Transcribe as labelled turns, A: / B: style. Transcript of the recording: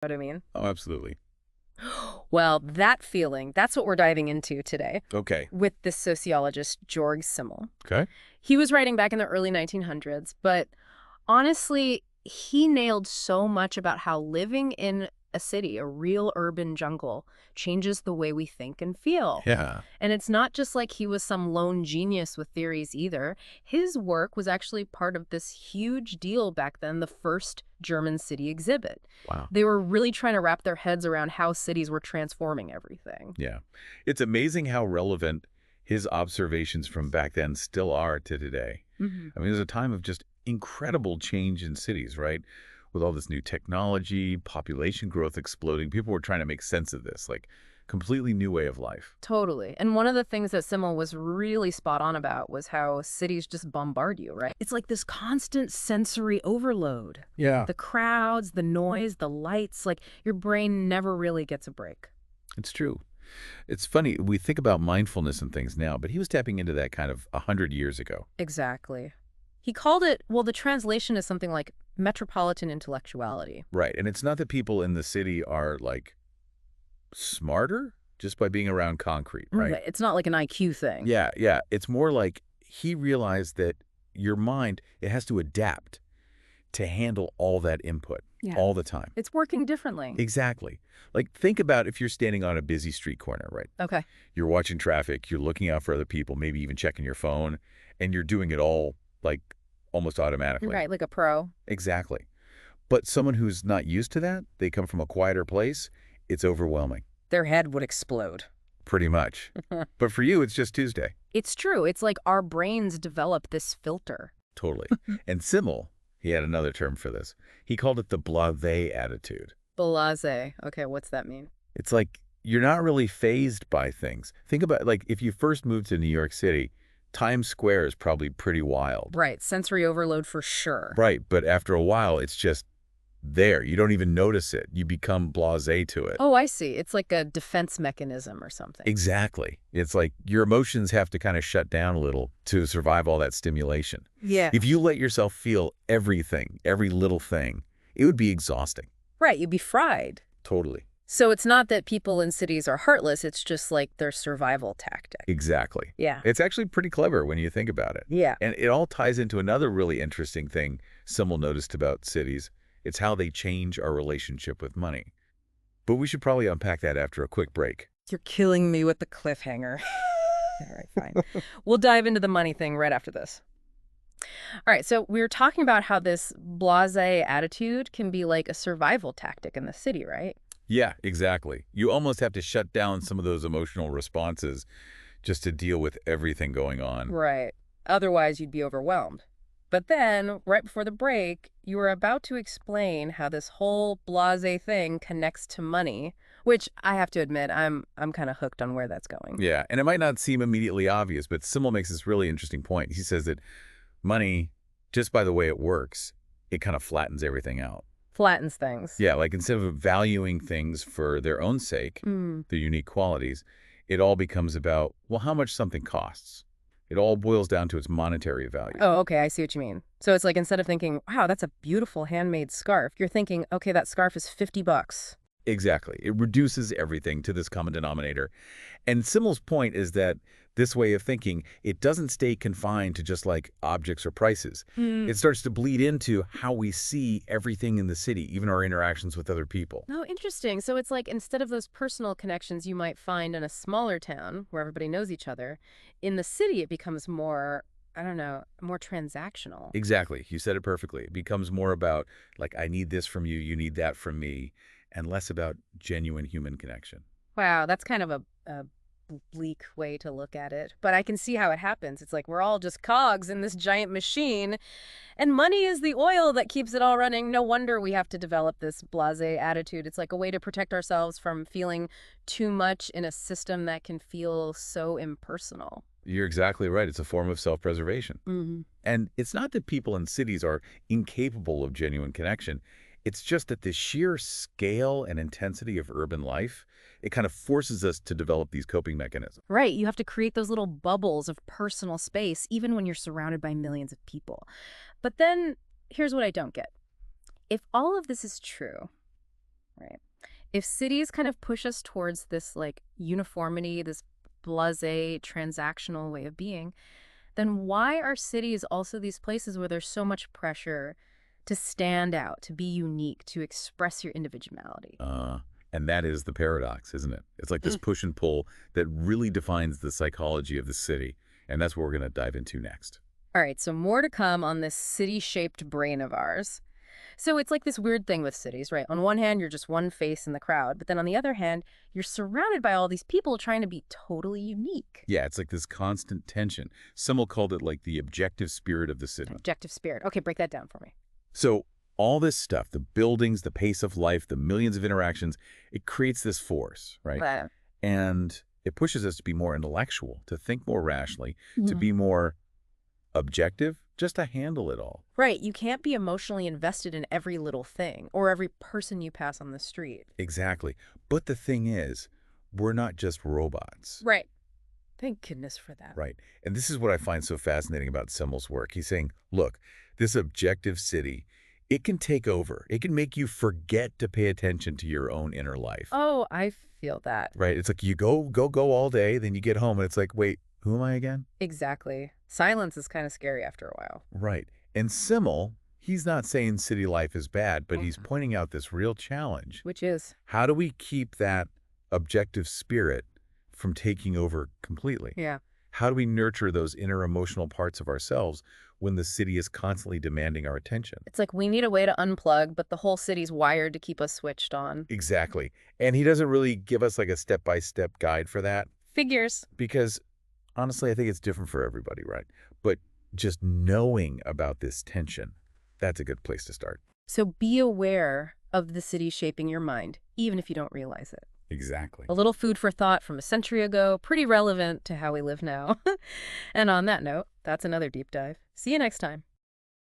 A: What I mean?
B: Oh, absolutely.
A: Well, that feeling, that's what we're diving into today
B: Okay.
A: with this sociologist, Georg Simmel.
B: Okay.
A: He was writing back in the early 1900s, but honestly, he nailed so much about how living in a city, a real urban jungle, changes the way we think and feel.
B: Yeah.
A: And it's not just like he was some lone genius with theories either. His work was actually part of this huge deal back then, the first German city exhibit.
B: Wow.
A: They were really trying to wrap their heads around how cities were transforming everything.
B: Yeah. It's amazing how relevant his observations from back then still are to today.
A: Hmm.
B: I mean, there's a time of just incredible change in cities, right? With all this new technology, population growth exploding, people were trying to make sense of this, like completely new way of life.
A: Totally. And one of the things that Simmel was really spot on about was how cities just bombard you, right? It's like this constant sensory overload.
B: Yeah.
A: The crowds, the noise, the lights, like your brain never really gets a break.
B: It's true. It's funny, we think about mindfulness and things now, but he was tapping into that kind of 100 years ago.
A: Exactly. He called it, well, the translation is something like metropolitan intellectuality.
B: Right. And it's not that people in the city are like smarter just by being around concrete, right?
A: Right. It's not like an IQ thing.
B: Yeah, yeah. It's more like he realized that your mind, it has to adapt to handle all that input
A: Yeah.
B: all the time.
A: It's working differently.
B: Exactly. Like think about if you're standing on a busy street corner, right?
A: Okay.
B: You're watching traffic, you're looking out for other people, maybe even checking your phone, and you're doing it all like almost automatically.
A: Right, like a pro.
B: Exactly. But someone who's not used to that, they come from a quieter place, it's overwhelming.
A: Their head would explode.
B: Pretty much. But for you, it's just Tuesday.
A: It's true. It's like our brains develop this filter.
B: Totally. And Simmel, he had another term for this. He called it the blasé attitude.
A: Blasé. Okay, what's that mean?
B: It's like you're not really fazed by things. Think about like if you first moved to New York City, Times Square is probably pretty wild.
A: Right, sensory overload for sure.
B: Right, but after a while, it's just there. You don't even notice it. You become blasé to it.
A: Oh, I see. It's like a defense mechanism or something.
B: Exactly. It's like your emotions have to kind of shut down a little to survive all that stimulation.
A: Yeah.
B: If you let yourself feel everything, every little thing, it would be exhausting.
A: Right, you'd be fried.
B: Totally.
A: So it's not that people in cities are heartless, it's just like their survival tactic.
B: Exactly.
A: Yeah.
B: It's actually pretty clever when you think about it.
A: Yeah.
B: And it all ties into another really interesting thing Simmel noticed about cities. It's how they change our relationship with money. But we should probably unpack that after a quick break.
A: You're killing me with the cliffhanger. All right, fine. We'll dive into the money thing right after this. All right, so we were talking about how this blasé attitude can be like a survival tactic in the city, right?
B: Yeah, exactly. You almost have to shut down some of those emotional responses just to deal with everything going on.
A: Right. Otherwise, you'd be overwhelmed. But then, right before the break, you were about to explain how this whole blasé thing connects to money, which I have to admit, I'm kind of hooked on where that's going.
B: Yeah, and it might not seem immediately obvious, but Simmel makes this really interesting point. He says that money, just by the way it works, it kind of flattens everything out.
A: Flattens things.
B: Yeah, like instead of valuing things for their own sake, their unique qualities, it all becomes about, well, how much something costs. It all boils down to its monetary value.
A: Oh, okay, I see what you mean. So it's like instead of thinking, wow, that's a beautiful handmade scarf, you're thinking, okay, that scarf is $50.
B: Exactly. It reduces everything to this common denominator. And Simmel's point is that this way of thinking, it doesn't stay confined to just like objects or prices. It starts to bleed into how we see everything in the city, even our interactions with other people.
A: Oh, interesting. So it's like instead of those personal connections you might find in a smaller town where everybody knows each other, in the city it becomes more, I don't know, more transactional.
B: Exactly. You said it perfectly. It becomes more about like, I need this from you, you need that from me, and less about genuine human connection.
A: Wow, that's kind of a bleak way to look at it. But I can see how it happens. It's like we're all just cogs in this giant machine, and money is the oil that keeps it all running. No wonder we have to develop this blasé attitude. It's like a way to protect ourselves from feeling too much in a system that can feel so impersonal.
B: You're exactly right. It's a form of self-preservation. And it's not that people in cities are incapable of genuine connection. It's just that the sheer scale and intensity of urban life, it kind of forces us to develop these coping mechanisms.
A: Right. You have to create those little bubbles of personal space, even when you're surrounded by millions of people. But then here's what I don't get. If all of this is true, right, If cities kind of push us towards this like uniformity, this blasé, transactional way of being, then why are cities also these places where there's so much pressure to stand out, to be unique, to express your individuality?
B: Uh, and that is the paradox, isn't it? It's like this
A: Mm.
B: push and pull that really defines the psychology of the city. And that's what we're going to dive into next.
A: All right, so more to come on this city-shaped brain of ours. So it's like this weird thing with cities, right? On one hand, you're just one face in the crowd, but then on the other hand, you're surrounded by all these people trying to be totally unique.
B: Yeah, it's like this constant tension. Simmel called it like the objective spirit of the city.
A: Objective spirit. Okay, break that down for me.
B: So all this stuff, the buildings, the pace of life, the millions of interactions, it creates this force, right?
A: But,
B: And it pushes us to be more intellectual, to think more rationally, to
A: Mhm.
B: be more objective, just to handle it all.
A: Right, you can't be emotionally invested in every little thing or every person you pass on the street.
B: Exactly. But the thing is, we're not just robots,
A: Right. Thank goodness for that.
B: right? And this is what I find so fascinating about Simmel's work. He's saying, look, this objective city, it can take over. It can make you forget to pay attention to your own inner life,
A: Oh, I feel that.
B: right? It's like you go all day, then you get home and it's like, wait, who am I again?
A: Exactly. Silence is kind of scary after a while.
B: Right. And Simmel, he's not saying city life is bad, but he's pointing out this real challenge.
A: Which is,
B: How do we keep that objective spirit from taking over completely?
A: yeah.
B: How do we nurture those inner emotional parts of ourselves when the city is constantly demanding our attention?
A: It's like we need a way to unplug, but the whole city's wired to keep us switched on.
B: Exactly. And he doesn't really give us like a step-by-step guide for that
A: Figures.
B: because honestly, I think it's different for everybody, right? But just knowing about this tension, that's a good place to start.
A: So be aware of the city shaping your mind, even if you don't realize it.
B: Exactly.
A: A little food for thought from a century ago, pretty relevant to how we live now. And on that note, that's another deep dive. See you next time.